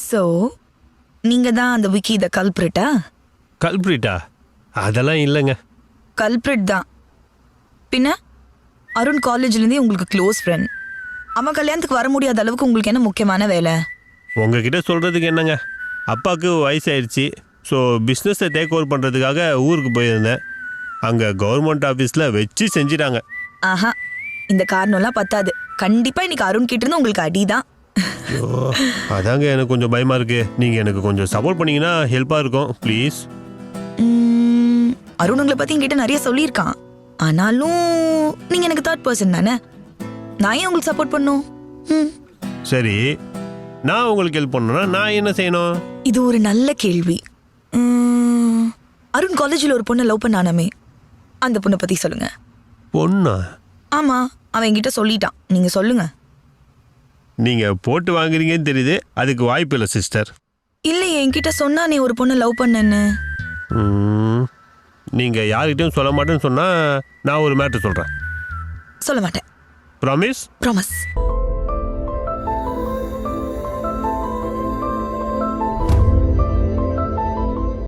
So நீங்க தான் அந்த விக்கி த கல்பிரிட்டா? கல்பிரிட்டா? அதெல்லாம் இல்லைங்க. கல்பிரிட் தான். பின்ன அருண் காலேஜ்லேருந்தே உங்களுக்கு க்ளோஸ் ஃப்ரெண்ட். அவன் கல்யாணத்துக்கு வர முடியாத அளவுக்கு உங்களுக்கு என்ன முக்கியமான வேலை? உங்ககிட்ட சொல்கிறதுக்கு என்னங்க, அப்பாவுக்கு வயசாயிடுச்சு. ஸோ பிஸ்னஸை டேக் ஓவர் பண்ணுறதுக்காக ஊருக்கு போயிருந்தேன். அங்கே கவர்மெண்ட் ஆஃபீஸில் வச்சு செஞ்சிட்டாங்க. ஆஹா, இந்த காரணம்லாம் பத்தாது. கண்டிப்பாக இன்னைக்கு அருண் கிட்ட இருந்து உங்களுக்கு அடிதான். ஐயோ, அதாங்க எனக்கு கொஞ்சம் பயமாக இருக்குது. நீங்கள் எனக்கு கொஞ்சம் சப்போர்ட் பண்ணிங்கன்னா ஹெல்ப்பாக இருக்கும் ப்ளீஸ். அருண் உங்களை பற்றி என்கிட்ட நிறைய சொல்லியிருக்கான். ஆனாலும் நீங்கள் எனக்கு தேர்ட் பர்சன் தானே, நான் ஏன் உங்களுக்கு சப்போர்ட் பண்ணும்? சரி, நான் உங்களுக்கு ஹெல்ப் பண்ணணும்னா நான் என்ன செய்யணும்? இது ஒரு நல்ல கேள்வி. அருண் காலேஜில் ஒரு பொண்ணை லவ் பண்ணானமே, அந்த பொண்ணை பற்றி சொல்லுங்க. பொண்ணா? ஆமாம், அவன் என்கிட்ட சொல்லிட்டான். நீங்கள் சொல்லுங்க. நீங்கள் போட்டு வாங்குறீங்கன்னு தெரியுது, அதுக்கு வாய்ப்பு இல்லை சிஸ்டர். இல்லையே, என்கிட்ட சொன்னா நீ ஒரு பொண்ணை லவ் பண்ணேன்னு. நீங்கள் யார்கிட்டையும் சொல்ல மாட்டேன்னு சொன்னால் நான் ஒரு மேட்டர் சொல்கிறேன். சொல்ல மாட்டேன். ப்ராமிஸ்? ப்ராமிஸ்.